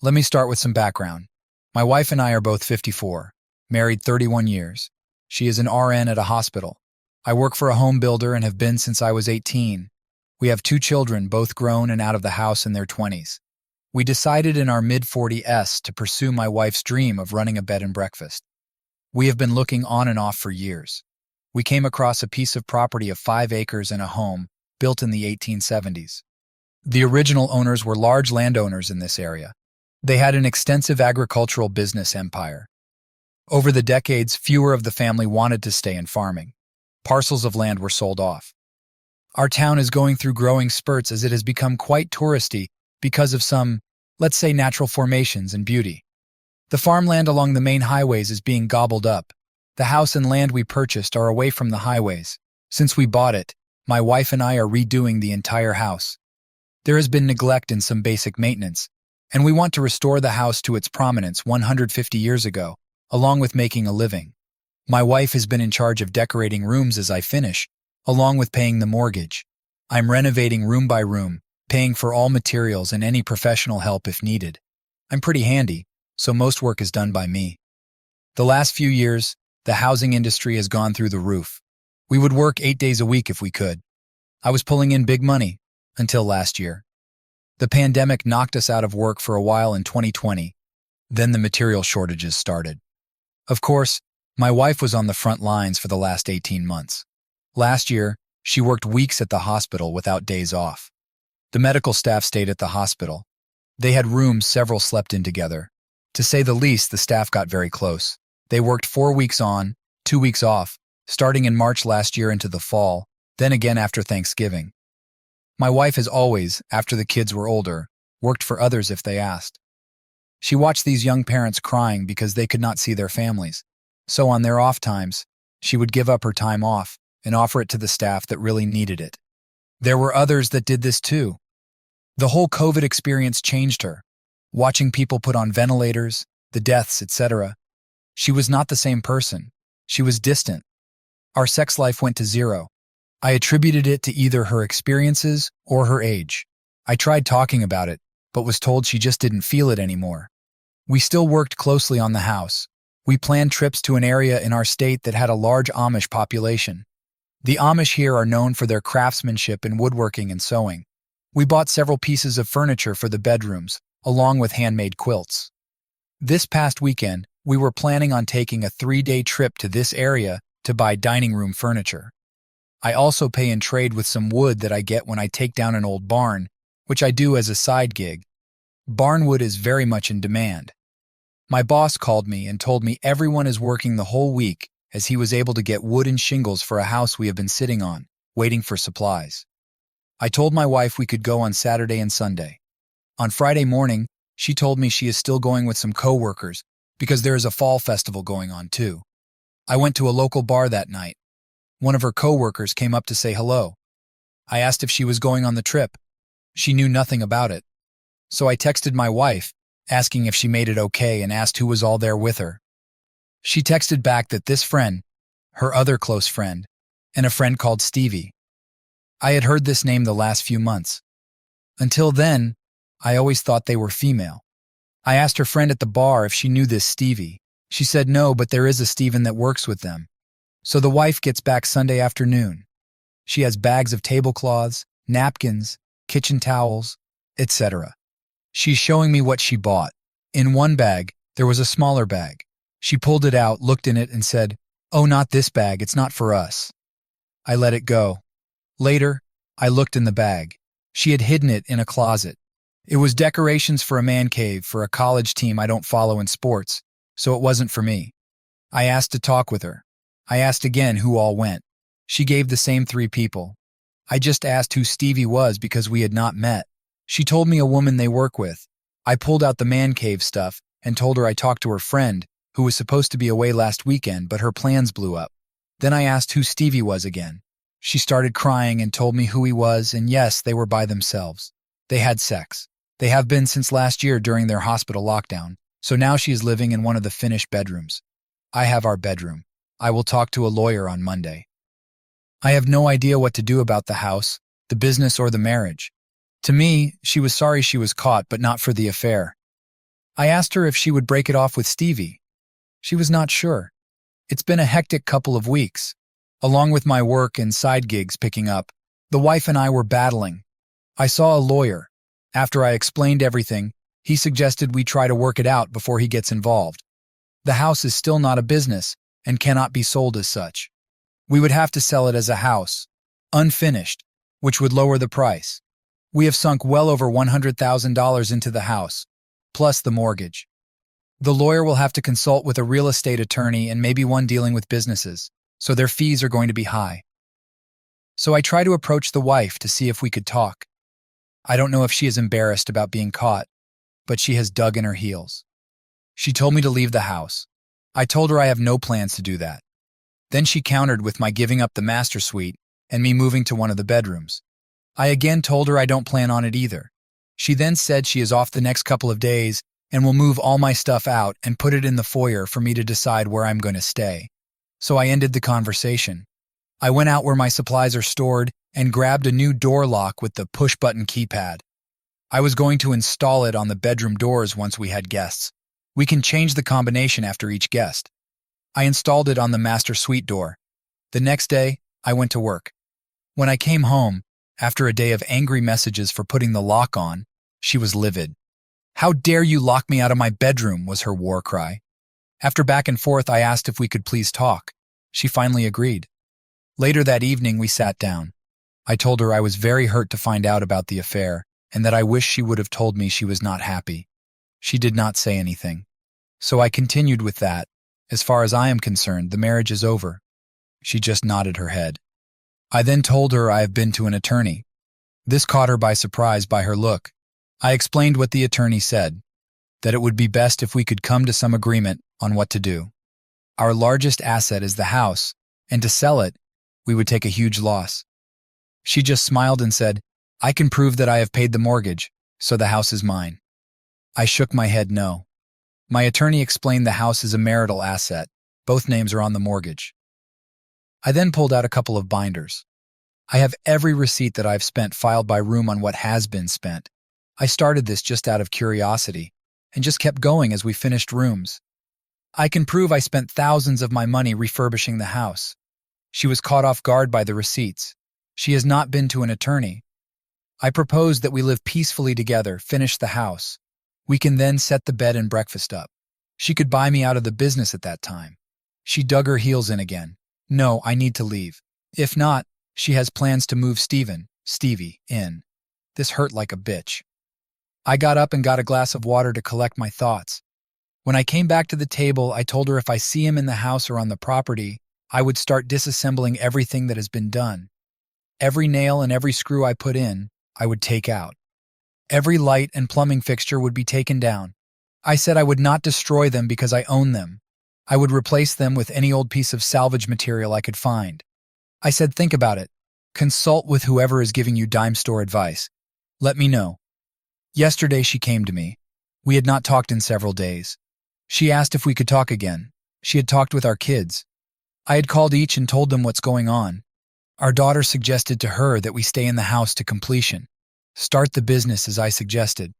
Let me start with some background. My wife and I are both 54, married 31 years. She is an RN at a hospital. I work for a home builder and have been since I was 18. We have 2 children, both grown and out of the house in their 20s. We decided in our mid-40s to pursue my wife's dream of running a bed and breakfast. We have been looking on and off for years. We came across a piece of property of 5 acres and a home built in the 1870s. The original owners were large landowners in this area. They had an extensive agricultural business empire. Over the decades, fewer of the family wanted to stay in farming. Parcels of land were sold off. Our town is going through growing spurts as it has become quite touristy because of some, let's say, natural formations and beauty. The farmland along the main highways is being gobbled up. The house and land we purchased are away from the highways. Since we bought it, my wife and I are redoing the entire house. There has been neglect in some basic maintenance, and we want to restore the house to its prominence 150 years ago, along with making a living. My wife has been in charge of decorating rooms as I finish, along with paying the mortgage. I'm renovating room by room, paying for all materials and any professional help if needed. I'm pretty handy, so most work is done by me. The last few years, the housing industry has gone through the roof. We would work 8 days a week if we could. I was pulling in big money, until last year. The pandemic knocked us out of work for a while in 2020. Then the material shortages started. Of course, my wife was on the front lines for the last 18 months. Last year, she worked weeks at the hospital without days off. The medical staff stayed at the hospital. They had rooms several slept in together. To say the least, the staff got very close. They worked 4 weeks on, 2 weeks off, starting in March last year into the fall, then again after Thanksgiving. My wife has always, after the kids were older, worked for others if they asked. She watched these young parents crying because they could not see their families. So on their off times, she would give up her time off and offer it to the staff that really needed it. There were others that did this too. The whole COVID experience changed her. Watching people put on ventilators, the deaths, etc. She was not the same person. She was distant. Our sex life went to zero. I attributed it to either her experiences or her age. I tried talking about it, but was told she just didn't feel it anymore. We still worked closely on the house. We planned trips to an area in our state that had a large Amish population. The Amish here are known for their craftsmanship in woodworking and sewing. We bought several pieces of furniture for the bedrooms, along with handmade quilts. This past weekend, we were planning on taking a 3-day trip to this area to buy dining room furniture. I also pay in trade with some wood that I get when I take down an old barn, which I do as a side gig. Barnwood is very much in demand. My boss called me and told me everyone is working the whole week as he was able to get wood and shingles for a house we have been sitting on, waiting for supplies. I told my wife we could go on Saturday and Sunday. On Friday morning, she told me she is still going with some co-workers because there is a fall festival going on too. I went to a local bar that night. One of her co-workers came up to say hello. I asked if she was going on the trip. She knew nothing about it. So I texted my wife, asking if she made it okay and asked who was all there with her. She texted back that this friend, her other close friend, and a friend called Stevie. I had heard this name the last few months. Until then, I always thought they were female. I asked her friend at the bar if she knew this Stevie. She said no, but there is a Steven that works with them. So the wife gets back Sunday afternoon. She has bags of tablecloths, napkins, kitchen towels, etc. She's showing me what she bought. In one bag, there was a smaller bag. She pulled it out, looked in it, and said, "Oh, not this bag, it's not for us." I let it go. Later, I looked in the bag. She had hidden it in a closet. It was decorations for a man cave for a college team I don't follow in sports, so it wasn't for me. I asked to talk with her. I asked again who all went. She gave the same 3 people. I just asked who Stevie was because we had not met. She told me a woman they work with. I pulled out the man cave stuff and told her I talked to her friend, who was supposed to be away last weekend, but her plans blew up. Then I asked who Stevie was again. She started crying and told me who he was, and yes, they were by themselves. They had sex. They have been since last year during their hospital lockdown, so now she is living in one of the finished bedrooms. I have our bedroom. I will talk to a lawyer on Monday. I have no idea what to do about the house, the business, or the marriage. To me, she was sorry she was caught, but not for the affair. I asked her if she would break it off with Stevie. She was not sure. It's been a hectic couple of weeks. Along with my work and side gigs picking up, the wife and I were battling. I saw a lawyer. After I explained everything, he suggested we try to work it out before he gets involved. The house is still not a business and cannot be sold as such. We would have to sell it as a house, unfinished, which would lower the price. We have sunk well over $100,000 into the house, plus the mortgage. The lawyer will have to consult with a real estate attorney and maybe one dealing with businesses, so their fees are going to be high. So I try to approach the wife to see if we could talk. I don't know if she is embarrassed about being caught, but she has dug in her heels. She told me to leave the house. I told her I have no plans to do that. Then she countered with my giving up the master suite and me moving to one of the bedrooms. I again told her I don't plan on it either. She then said she is off the next couple of days and will move all my stuff out and put it in the foyer for me to decide where I'm going to stay. So I ended the conversation. I went out where my supplies are stored and grabbed a new door lock with the push-button keypad. I was going to install it on the bedroom doors once we had guests. We can change the combination after each guest. I installed it on the master suite door. The next day, I went to work. When I came home, after a day of angry messages for putting the lock on, she was livid. "How dare you lock me out of my bedroom," was her war cry. After back and forth, I asked if we could please talk. She finally agreed. Later that evening, we sat down. I told her I was very hurt to find out about the affair and that I wish she would have told me she was not happy. She did not say anything. So I continued with that. As far as I am concerned, the marriage is over. She just nodded her head. I then told her I have been to an attorney. This caught her by surprise by her look. I explained what the attorney said, that it would be best if we could come to some agreement on what to do. Our largest asset is the house, and to sell it, we would take a huge loss. She just smiled and said, "I can prove that I have paid the mortgage, so the house is mine." I shook my head no. My attorney explained the house is a marital asset. Both names are on the mortgage. I then pulled out a couple of binders. I have every receipt that I've spent filed by room on what has been spent. I started this just out of curiosity and just kept going as we finished rooms. I can prove I spent thousands of my money refurbishing the house. She was caught off guard by the receipts. She has not been to an attorney. I proposed that we live peacefully together, finish the house. We can then set the bed and breakfast up. She could buy me out of the business at that time. She dug her heels in again. "No, I need to leave. If not, she has plans to move Stevie, in." This hurt like a bitch. I got up and got a glass of water to collect my thoughts. When I came back to the table, I told her if I see him in the house or on the property, I would start disassembling everything that has been done. Every nail and every screw I put in, I would take out. Every light and plumbing fixture would be taken down. I said I would not destroy them because I own them. I would replace them with any old piece of salvage material I could find. I said, think about it. Consult with whoever is giving you dime store advice. Let me know. Yesterday she came to me. We had not talked in several days. She asked if we could talk again. She had talked with our kids. I had called each and told them what's going on. Our daughter suggested to her that we stay in the house to completion. Start the business as I suggested.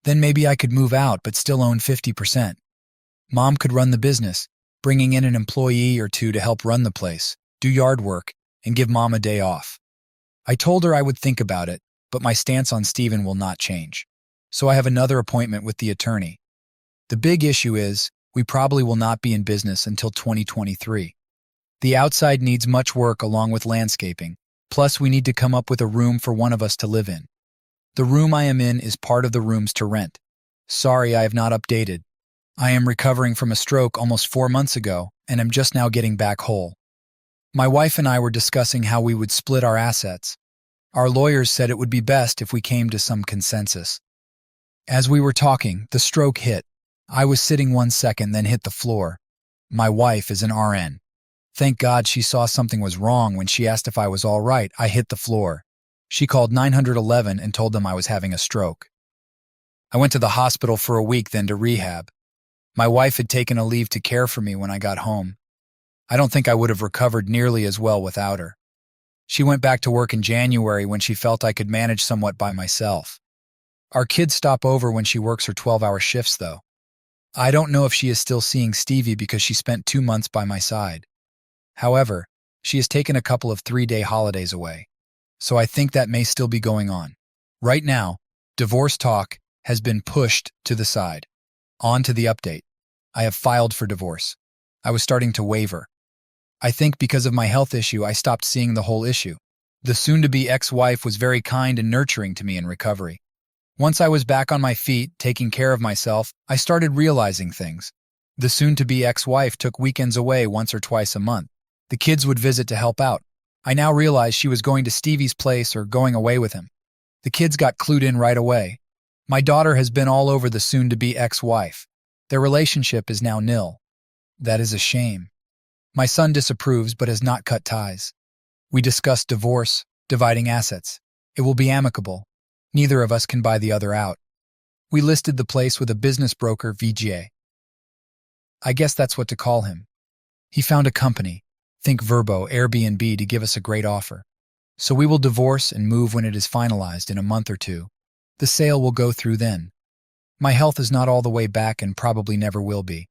Then maybe I could move out but still own 50%. Mom could run the business, bringing in an employee or two to help run the place, do yard work, and give Mom a day off. I told her I would think about it, but my stance on Stephen will not change. So I have another appointment with the attorney. The big issue is, we probably will not be in business until 2023. The outside needs much work along with landscaping, plus we need to come up with a room for one of us to live in. The room I am in is part of the rooms to rent. Sorry I have not updated. I am recovering from a stroke almost 4 months ago, and am just now getting back whole. My wife and I were discussing how we would split our assets. Our lawyers said it would be best if we came to some consensus. As we were talking, the stroke hit. I was sitting 1 second, then hit the floor. My wife is an RN. Thank God she saw something was wrong when she asked if I was all right. I hit the floor. She called 911 and told them I was having a stroke. I went to the hospital for a week, then to rehab. My wife had taken a leave to care for me when I got home. I don't think I would have recovered nearly as well without her. She went back to work in January when she felt I could manage somewhat by myself. Our kids stop over when she works her 12-hour shifts, though. I don't know if she is still seeing Stevie because she spent 2 months by my side. However, she has taken a couple of 3-day holidays away, so I think that may still be going on. Right now, divorce talk has been pushed to the side. On to the update. I have filed for divorce. I was starting to waver. I think because of my health issue, I stopped seeing the whole issue. The soon-to-be ex-wife was very kind and nurturing to me in recovery. Once I was back on my feet, taking care of myself, I started realizing things. The soon-to-be ex-wife took weekends away once or twice a month. The kids would visit to help out. I now realized she was going to Stevie's place or going away with him. The kids got clued in right away. My daughter has been all over the soon-to-be ex-wife. Their relationship is now nil. That is a shame. My son disapproves but has not cut ties. We discussed divorce, dividing assets. It will be amicable. Neither of us can buy the other out. We listed the place with a business broker, VGA. I guess that's what to call him. He found a company, think Verbo, Airbnb, to give us a great offer. So we will divorce and move when it is finalized in a month or two. The sale will go through then. My health is not all the way back and probably never will be.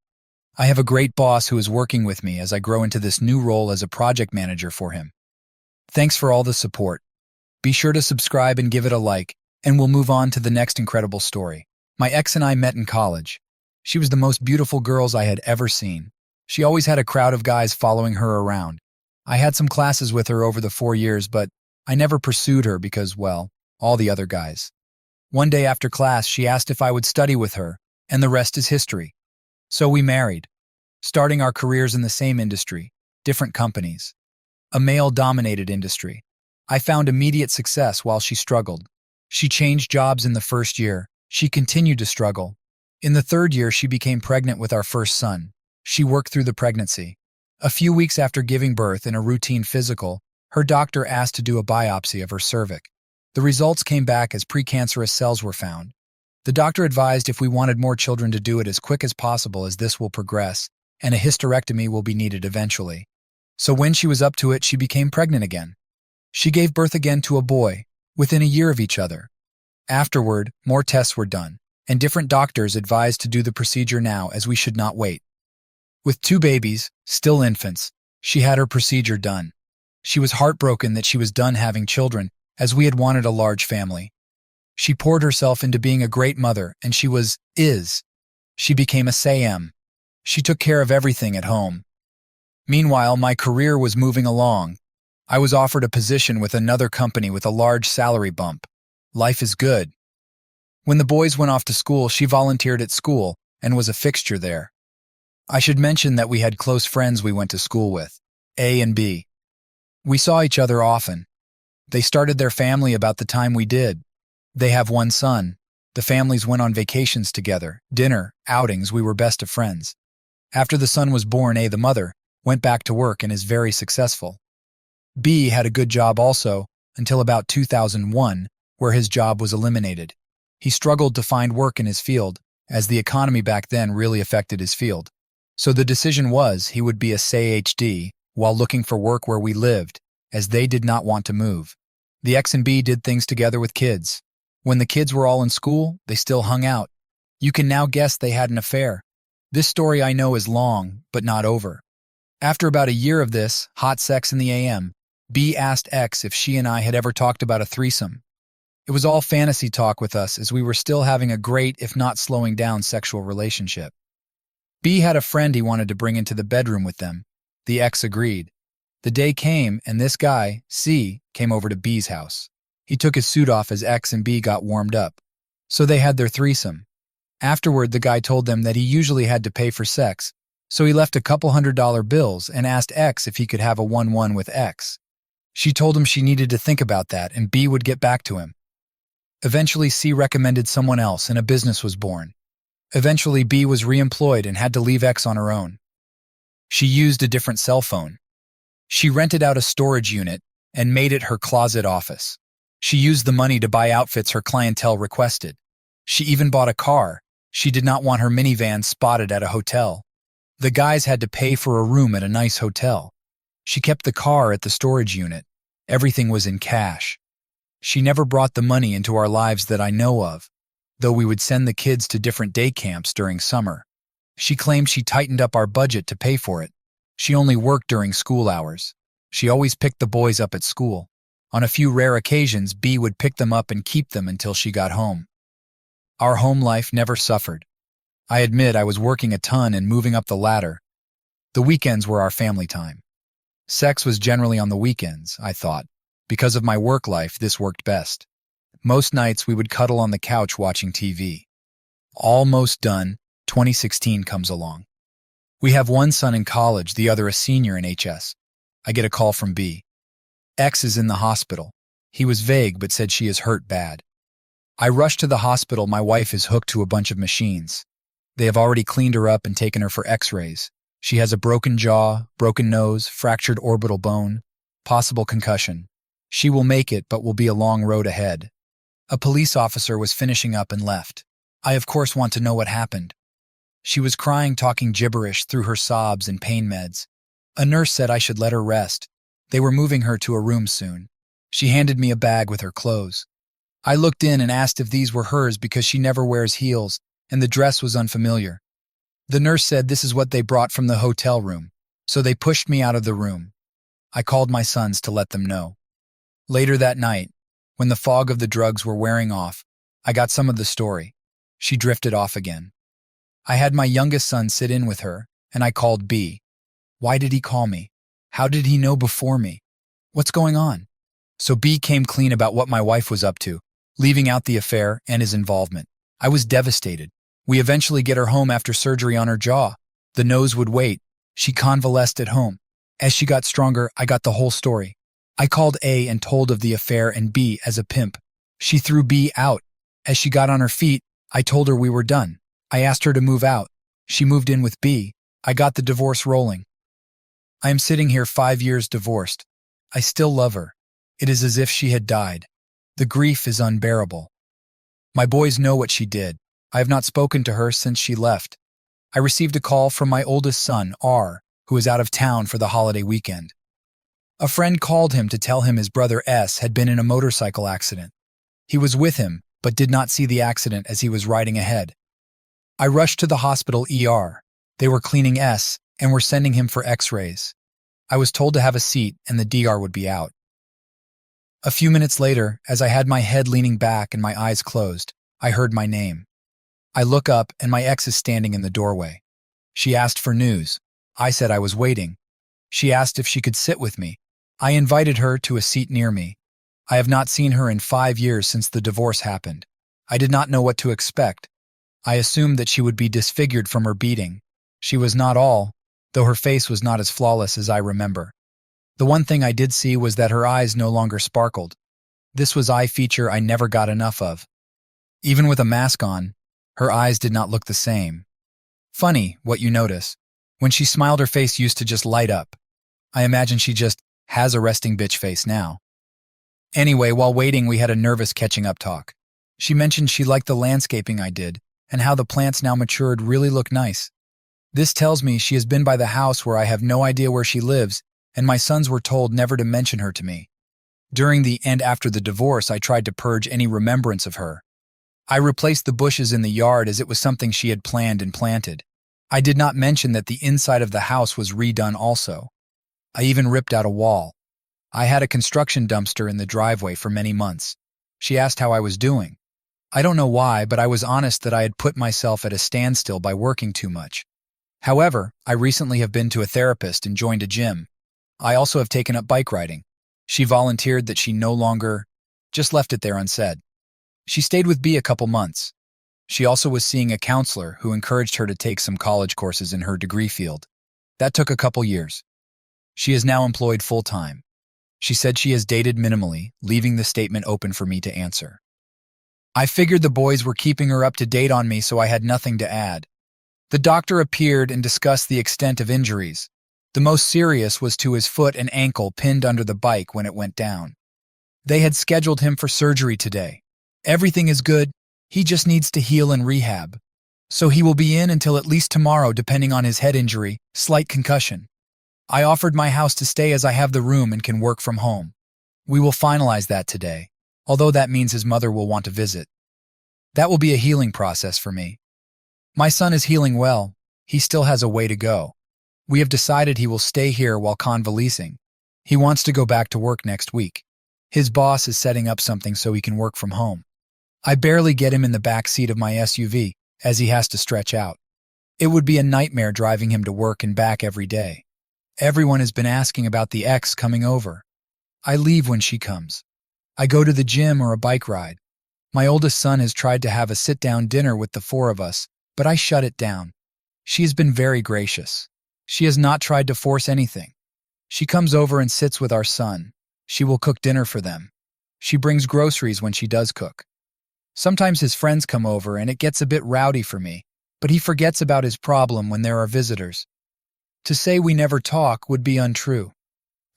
I have a great boss who is working with me as I grow into this new role as a project manager for him. Thanks for all the support. Be sure to subscribe and give it a like, and we'll move on to the next incredible story. My ex and I met in college. She was the most beautiful girl I had ever seen. She always had a crowd of guys following her around. I had some classes with her over the 4 years, but I never pursued her because, well, all the other guys. One day after class, she asked if I would study with her, and the rest is history. So we married, starting our careers in the same industry, different companies. A male-dominated industry. I found immediate success while she struggled. She changed jobs in the first year. She continued to struggle. In the third year, she became pregnant with our first son. She worked through the pregnancy. A few weeks after giving birth in a routine physical, her doctor asked to do a biopsy of her cervix. The results came back as precancerous cells were found. The doctor advised if we wanted more children to do it as quick as possible as this will progress, and a hysterectomy will be needed eventually. So when she was up to it, she became pregnant again. She gave birth again to a boy, within a year of each other. Afterward, more tests were done, and different doctors advised to do the procedure now as we should not wait. With 2 babies, still infants, she had her procedure done. She was heartbroken that she was done having children, as we had wanted a large family. She poured herself into being a great mother, and she is. She became a SAM. She took care of everything at home. Meanwhile, my career was moving along. I was offered a position with another company with a large salary bump. Life is good. When the boys went off to school, she volunteered at school and was a fixture there. I should mention that we had close friends we went to school with, A and B. We saw each other often. They started their family about the time we did. They have 1 son. The families went on vacations together, dinner, outings. We were best of friends. After the son was born, A, the mother, went back to work and is very successful. B had a good job also until about 2001, where his job was eliminated. He struggled to find work in his field, as the economy back then really affected his field. So the decision was he would be a SAHD while looking for work where we lived, as they did not want to move. The X and B did things together with kids. When the kids were all in school, they still hung out. You can now guess they had an affair. This story I know is long, but not over. After about a year of this, hot sex in the AM, B asked X if she and I had ever talked about a threesome. It was all fantasy talk with us as we were still having a great, if not slowing down, sexual relationship. B had a friend he wanted to bring into the bedroom with them. The X agreed. The day came and this guy, C, came over to B's house. He took his suit off as X and B got warmed up. So they had their threesome. Afterward, the guy told them that he usually had to pay for sex, so he left a couple $100 bills and asked X if he could have a 1-1 with X. She told him she needed to think about that and B would get back to him. Eventually, C recommended someone else and a business was born. Eventually, B was reemployed and had to leave X on her own. She used a different cell phone. She rented out a storage unit and made it her closet office. She used the money to buy outfits her clientele requested. She even bought a car. She did not want her minivan spotted at a hotel. The guys had to pay for a room at a nice hotel. She kept the car at the storage unit. Everything was in cash. She never brought the money into our lives that I know of. though we would send the kids to different day camps during summer. She claimed she tightened up our budget to pay for it. She only worked during school hours. She always picked the boys up at school. On a few rare occasions, B would pick them up and keep them until she got home. Our home life never suffered. I admit I was working a ton and moving up the ladder. The weekends were our family time. Sex was generally on the weekends, I thought. Because of my work life, this worked best. Most nights we would cuddle on the couch watching TV. Almost done, 2016 comes along. We have one son in college, the other a senior in HS. I get a call from B. X is in the hospital. He was vague but said she is hurt bad. I rush to the hospital. My wife is hooked to a bunch of machines. They have already cleaned her up and taken her for x-rays. She has a broken jaw, broken nose, fractured orbital bone, possible concussion. She will make it, but will be a long road ahead. A police officer was finishing up and left. I of course want to know what happened. She was crying, talking gibberish through her sobs and pain meds. A nurse said I should let her rest. They were moving her to a room soon. She handed me a bag with her clothes. I looked in and asked if these were hers because she never wears heels, and the dress was unfamiliar. The nurse said this is what they brought from the hotel room, so they pushed me out of the room. I called my sons to let them know. Later that night, when the fog of the drugs were wearing off, I got some of the story. She drifted off again. I had my youngest son sit in with her, and I called B. Why did he call me? How did he know before me? What's going on? So B came clean about what my wife was up to, leaving out the affair and his involvement. I was devastated. We eventually get her home after surgery on her jaw. The nose would wait. She convalesced at home. As she got stronger, I got the whole story. I called A and told of the affair and B as a pimp. She threw B out. As she got on her feet, I told her we were done. I asked her to move out. She moved in with B. I got the divorce rolling. I am sitting here 5 years divorced. I still love her. It is as if she had died. The grief is unbearable. My boys know what she did. I have not spoken to her since she left. I received a call from my oldest son, R, who is out of town for the holiday weekend. A friend called him to tell him his brother S had been in a motorcycle accident. He was with him, but did not see the accident as he was riding ahead. I rushed to the hospital ER. They were cleaning S and were sending him for x-rays. I was told to have a seat and the DR would be out. A few minutes later, as I had my head leaning back and my eyes closed, I heard my name. I look up and my ex is standing in the doorway. She asked for news. I said I was waiting. She asked if she could sit with me. I invited her to a seat near me. I have not seen her in 5 years since the divorce happened. I did not know what to expect. I assumed that she would be disfigured from her beating. She was not all, though her face was not as flawless as I remember. The one thing I did see was that her eyes no longer sparkled. This was eye feature I never got enough of. Even with a mask on, her eyes did not look the same. Funny what you notice. When she smiled, her face used to just light up. I imagine she just has a resting bitch face now. Anyway, while waiting, we had a nervous catching up talk. She mentioned she liked the landscaping I did and how the plants now matured really look nice. This tells me she has been by the house where I have no idea where she lives, and my sons were told never to mention her to me. During the and after the divorce, I tried to purge any remembrance of her. I replaced the bushes in the yard as it was something she had planned and planted. I did not mention that the inside of the house was redone also. I even ripped out a wall. I had a construction dumpster in the driveway for many months. She asked how I was doing. I don't know why, but I was honest that I had put myself at a standstill by working too much. However, I recently have been to a therapist and joined a gym. I also have taken up bike riding. She volunteered that she no longer just left it there unsaid. She stayed with B a couple months. She also was seeing a counselor who encouraged her to take some college courses in her degree field. That took a couple years. She is now employed full-time. She said she has dated minimally, leaving the statement open for me to answer. I figured the boys were keeping her up to date on me, so I had nothing to add. The doctor appeared and discussed the extent of injuries. The most serious was to his foot and ankle pinned under the bike when it went down. They had scheduled him for surgery today. Everything is good. He just needs to heal and rehab. So he will be in until at least tomorrow depending on his head injury, slight concussion. I offered my house to stay as I have the room and can work from home. We will finalize that today, although that means his mother will want to visit. That will be a healing process for me. My son is healing well. He still has a way to go. We have decided he will stay here while convalescing. He wants to go back to work next week. His boss is setting up something so he can work from home. I barely get him in the back seat of my SUV, as he has to stretch out. It would be a nightmare driving him to work and back every day. Everyone has been asking about the ex coming over. I leave when she comes. I go to the gym or a bike ride. My oldest son has tried to have a sit-down dinner with the four of us, but I shut it down. She has been very gracious. She has not tried to force anything. She comes over and sits with our son. She will cook dinner for them. She brings groceries when she does cook. Sometimes his friends come over and it gets a bit rowdy for me, but he forgets about his problem when there are visitors. To say we never talk would be untrue.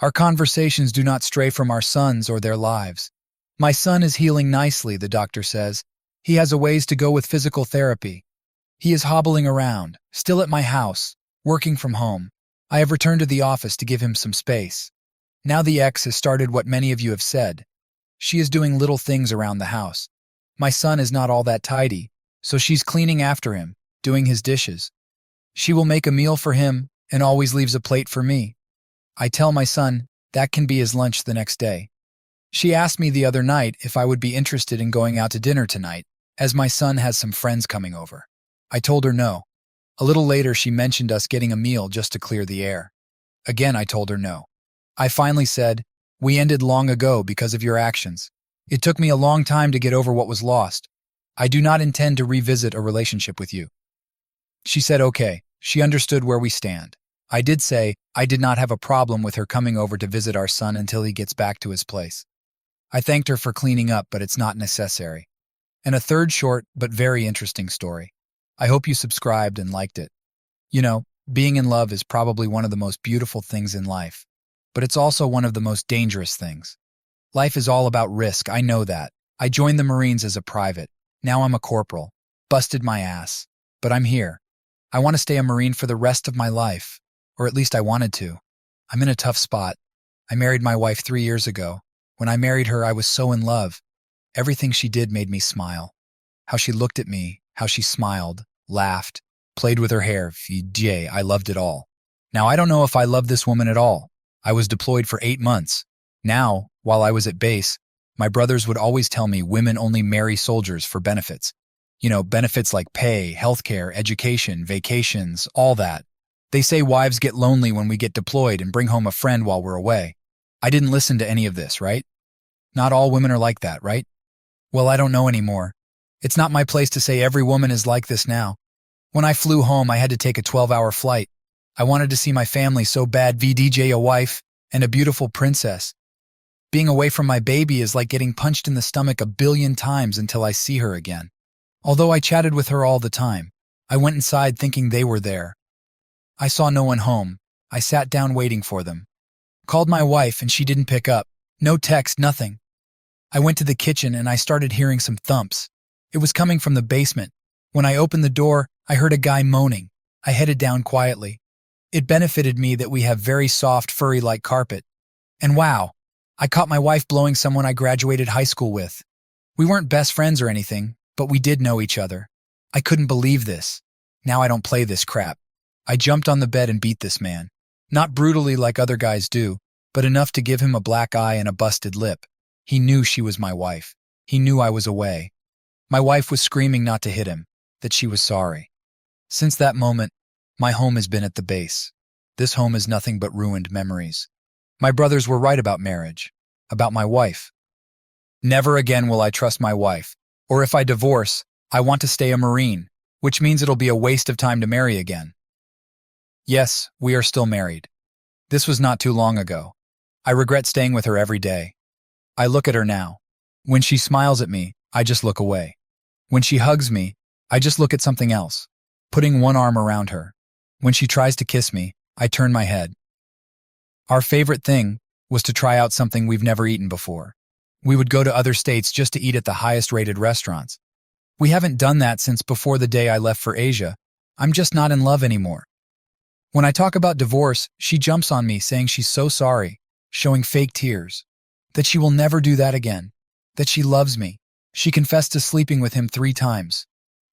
Our conversations do not stray from our sons or their lives. My son is healing nicely, the doctor says. He has a ways to go with physical therapy. He is hobbling around, still at my house, working from home. I have returned to the office to give him some space. Now the ex has started what many of you have said. She is doing little things around the house. My son is not all that tidy, so she's cleaning after him, doing his dishes. She will make a meal for him and always leaves a plate for me. I tell my son that can be his lunch the next day. She asked me the other night if I would be interested in going out to dinner tonight, as my son has some friends coming over. I told her no. A little later, she mentioned us getting a meal just to clear the air. Again, I told her no. I finally said, "We ended long ago because of your actions. It took me a long time to get over what was lost. I do not intend to revisit a relationship with you." She said okay. She understood where we stand. I did say I did not have a problem with her coming over to visit our son until he gets back to his place. I thanked her for cleaning up, but it's not necessary. And a third short but very interesting story. I hope you subscribed and liked it. You know, being in love is probably one of the most beautiful things in life, but it's also one of the most dangerous things. Life is all about risk, I know that. I joined the Marines as a private. Now I'm a corporal. Busted my ass. But I'm here. I want to stay a Marine for the rest of my life. Or at least I wanted to. I'm in a tough spot. I married my wife 3 years ago. When I married her, I was so in love. Everything she did made me smile. How she looked at me, how she smiled, laughed, played with her hair. I loved it all. Now, I don't know if I love this woman at all. I was deployed for 8 months. Now, while I was at base, my brothers would always tell me women only marry soldiers for benefits. You know, benefits like pay, healthcare, education, vacations, all that. They say wives get lonely when we get deployed and bring home a friend while we're away. I didn't listen to any of this, right? Not all women are like that, right? Well, I don't know anymore. It's not my place to say every woman is like this now. When I flew home, I had to take a 12-hour flight. I wanted to see my family so bad, VDJ a wife and a beautiful princess. Being away from my baby is like getting punched in the stomach 1,000,000,000 times until I see her again. Although I chatted with her all the time, I went inside thinking they were there. I saw no one home. I sat down waiting for them. Called my wife and she didn't pick up. No text, nothing. I went to the kitchen and I started hearing some thumps. It was coming from the basement. When I opened the door, I heard a guy moaning. I headed down quietly. It benefited me that we have very soft, furry-like carpet. And wow, I caught my wife blowing someone I graduated high school with. We weren't best friends or anything, but we did know each other. I couldn't believe this. Now I don't play this crap. I jumped on the bed and beat this man. Not brutally like other guys do, but enough to give him a black eye and a busted lip. He knew she was my wife. He knew I was away. My wife was screaming not to hit him, that she was sorry. Since that moment, my home has been at the base. This home is nothing but ruined memories. My brothers were right about marriage, about my wife. Never again will I trust my wife, or if I divorce, I want to stay a Marine, which means it'll be a waste of time to marry again. Yes, we are still married. This was not too long ago. I regret staying with her every day. I look at her now. When she smiles at me, I just look away. When she hugs me, I just look at something else, putting one arm around her. When she tries to kiss me, I turn my head. Our favorite thing was to try out something we've never eaten before. We would go to other states just to eat at the highest-rated restaurants. We haven't done that since before the day I left for Asia. I'm just not in love anymore. When I talk about divorce, she jumps on me saying she's so sorry, showing fake tears, that she will never do that again, that she loves me. She confessed to sleeping with him 3 times.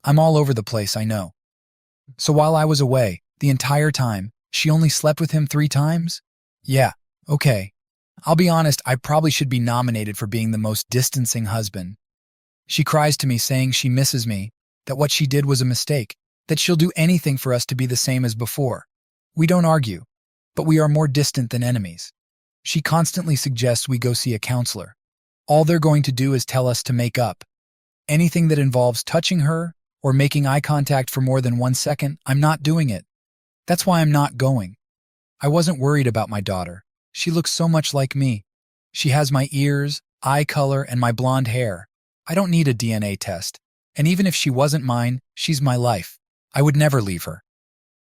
I'm all over the place, I know. So while I was away, the entire time, she only slept with him 3 times? Yeah, okay. I'll be honest, I probably should be nominated for being the most distancing husband. She cries to me saying she misses me, that what she did was a mistake, that she'll do anything for us to be the same as before. We don't argue, but we are more distant than enemies. She constantly suggests we go see a counselor. All they're going to do is tell us to make up. Anything that involves touching her or making eye contact for more than 1 second, I'm not doing it. That's why I'm not going. I wasn't worried about my daughter. She looks so much like me. She has my ears, eye color, and my blonde hair. I don't need a DNA test. And even if she wasn't mine, she's my life. I would never leave her.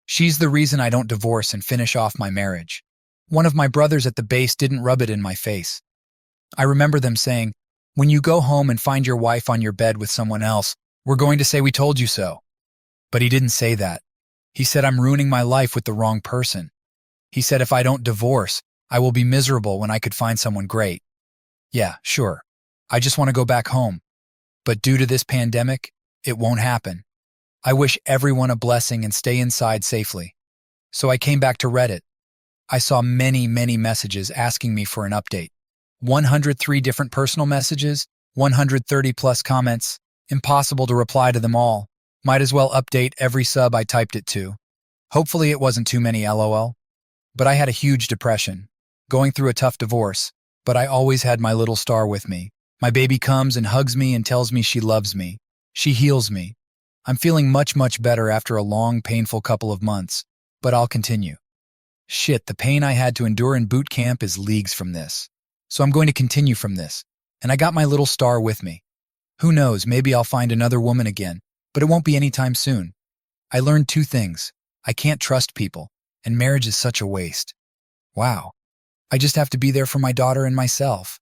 She's the reason I don't divorce and finish off my marriage. One of my brothers at the base didn't rub it in my face. I remember them saying, "When you go home and find your wife on your bed with someone else, we're going to say we told you so." But he didn't say that. He said I'm ruining my life with the wrong person. He said if I don't divorce, I will be miserable when I could find someone great. Yeah, sure. I just want to go back home. But due to this pandemic, it won't happen. I wish everyone a blessing and stay inside safely. So I came back to Reddit. I saw many messages asking me for an update. 103 different personal messages, 130 plus comments. Impossible to reply to them all. Might as well update every sub I typed it to. Hopefully it wasn't too many LOL. But I had a huge depression, going through a tough divorce, but I always had my little star with me. My baby comes and hugs me and tells me she loves me. She heals me. I'm feeling much better after a long, painful couple of months, but I'll continue. Shit, the pain I had to endure in boot camp is leagues from this. So I'm going to continue from this, and I got my little star with me. Who knows, maybe I'll find another woman again, but it won't be anytime soon. I learned 2 things. I can't trust people, and marriage is such a waste. Wow. I just have to be there for my daughter and myself.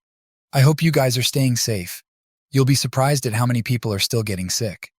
I hope you guys are staying safe. You'll be surprised at how many people are still getting sick.